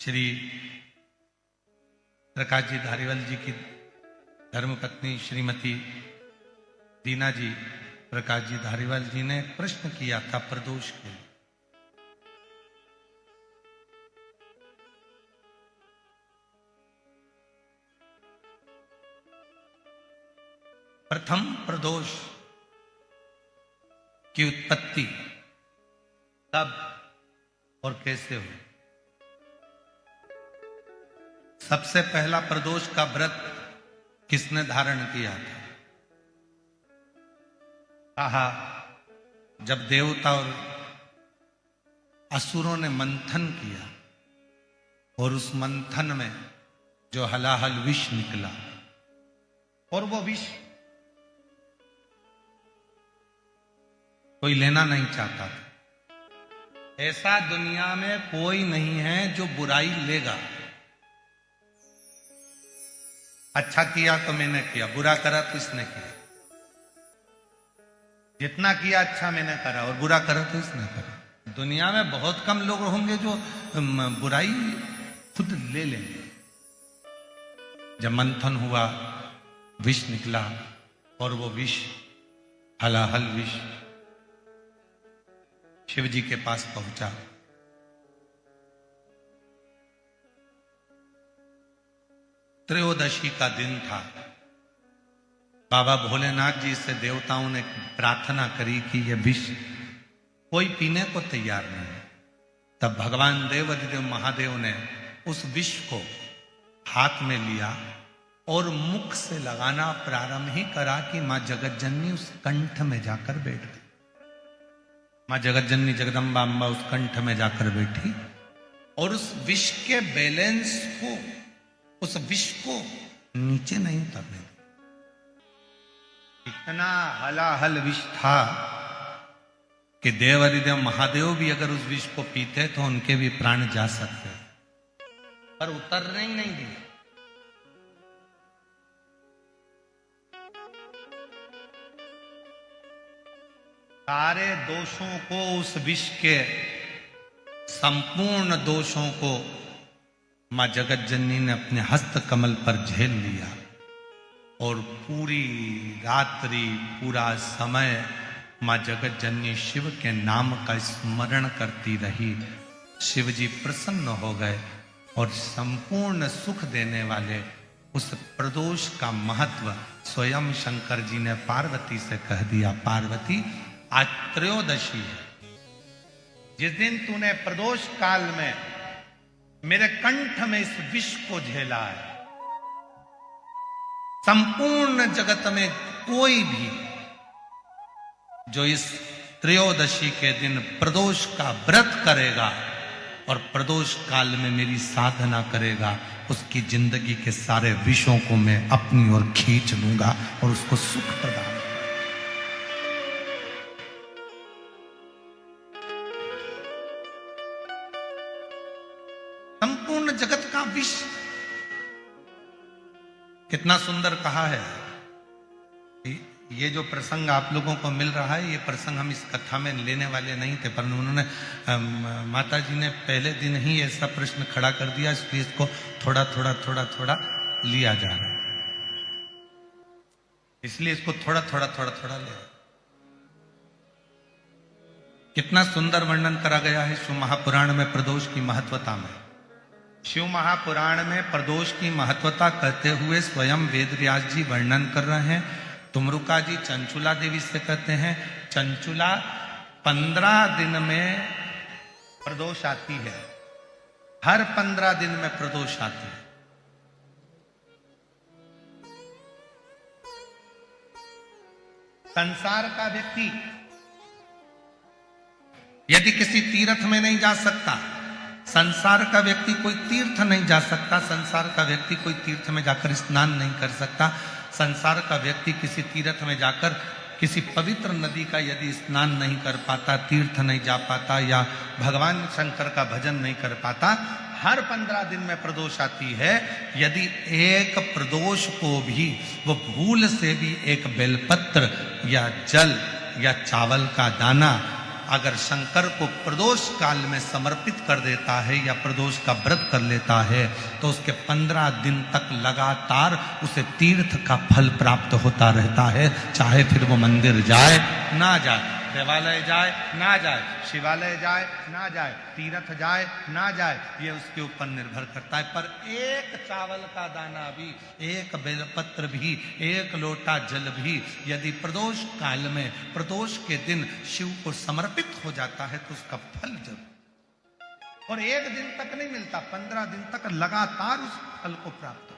श्री प्रकाश जी धारीवाल जी की धर्मपत्नी श्रीमती दीना जी प्रकाश जी धारीवाल जी ने एक प्रश्न किया था प्रदोष के लिए। प्रथम प्रदोष की उत्पत्ति कब और कैसे हुई? सबसे पहला प्रदोष का व्रत किसने धारण किया था? कहा जब देवता और असुरों ने मंथन किया और उस मंथन में जो हलाहल विष निकला और वो विष कोई लेना नहीं चाहता था। ऐसा दुनिया में कोई नहीं है जो बुराई लेगा। अच्छा किया तो मैंने किया, बुरा करा तो इसने किया। जितना किया अच्छा मैंने करा और बुरा करा तो इसने करा। दुनिया में बहुत कम लोग होंगे जो बुराई खुद ले लेंगे। जब मंथन हुआ विष निकला और वो विष हलाहल विष शिव जी के पास पहुंचा। त्रयोदशी का दिन था। बाबा भोलेनाथ जी से देवताओं ने प्रार्थना करी कि यह विष कोई पीने को तैयार नहीं है। तब भगवान देवाधिदेव महादेव ने उस विष को हाथ में लिया और मुख से लगाना प्रारंभ ही करा कि मां जगतजननी उस कंठ में जाकर बैठ गई। मां जगतजननी जगदम्बा अम्बा उस कंठ में जाकर बैठी और उस विष के बैलेंस को, उस विष को नीचे नहीं उतरने दी। इतना हलाहल विष था कि देवाधिदेव महादेव भी अगर उस विष को पीते तो उनके भी प्राण जा सकते, पर उतरने ही नहीं दिए। सारे दोषों को, उस विष के संपूर्ण दोषों को मां जगतजननी ने अपने हस्त कमल पर झेल लिया और पूरी रात्रि पूरा समय मां जगतजननी शिव के नाम का स्मरण करती रही। शिव जी प्रसन्न हो गए और संपूर्ण सुख देने वाले उस प्रदोष का महत्व स्वयं शंकर जी ने पार्वती से कह दिया। पार्वती, आज त्रयोदशी है। जिस दिन तूने प्रदोष काल में मेरे कंठ में इस विष को झेला है, संपूर्ण जगत में कोई भी जो इस त्रयोदशी के दिन प्रदोष का व्रत करेगा और प्रदोष काल में मेरी साधना करेगा, उसकी जिंदगी के सारे विषयों को मैं अपनी ओर खींच लूंगा और उसको सुख प्रदान। संपूर्ण जगत का विष कितना सुंदर कहा है। ये जो प्रसंग आप लोगों को मिल रहा है, ये प्रसंग हम इस कथा में लेने वाले नहीं थे, पर उन्होंने माता जी ने पहले दिन ही ऐसा प्रश्न खड़ा कर दिया, इसलिए इसको थोड़ा थोड़ा थोड़ा थोड़ा लिया जा रहा है। इसलिए इसको थोड़ा थोड़ा थोड़ा थोड़ा ले। कितना सुंदर वर्णन करा गया है शिव महापुराण में प्रदोष की महत्वता में। शिव महापुराण में प्रदोष की महत्वता कहते हुए स्वयं वेदव्यास जी वर्णन कर रहे हैं। तुमरुका जी चंचुला देवी से कहते हैं, चंचुला 15 दिन में प्रदोष आती है। हर 15 दिन में प्रदोष आती है। संसार का व्यक्ति यदि किसी तीर्थ में नहीं जा सकता, संसार का व्यक्ति कोई तीर्थ नहीं जा सकता, संसार का व्यक्ति कोई तीर्थ में जाकर स्नान नहीं कर सकता, संसार का व्यक्ति किसी तीर्थ में जाकर किसी पवित्र नदी का यदि स्नान नहीं कर पाता, तीर्थ नहीं जा पाता या भगवान शंकर का भजन नहीं कर पाता, हर 15 दिन में प्रदोष आती है। यदि एक प्रदोष को भी वो भूल से भी एक बेलपत्र या जल या चावल का दाना अगर शंकर को प्रदोष काल में समर्पित कर देता है या प्रदोष का व्रत कर लेता है तो उसके 15 दिन तक लगातार उसे तीर्थ का फल प्राप्त होता रहता है, चाहे फिर वो मंदिर जाए ना जाए, देवालय जाए ना जाए, शिवालय जाए ना जाए, तीर्थ जाए ना जाए, ये उसके ऊपर निर्भर करता है। पर एक चावल का दाना भी, एक बेलपत्र भी, एक लोटा जल भी यदि प्रदोष काल में प्रदोष के दिन शिव को समर्पित हो जाता है तो उसका फल जब, और एक दिन तक नहीं मिलता, 15 दिन तक लगातार उस फल को प्राप्त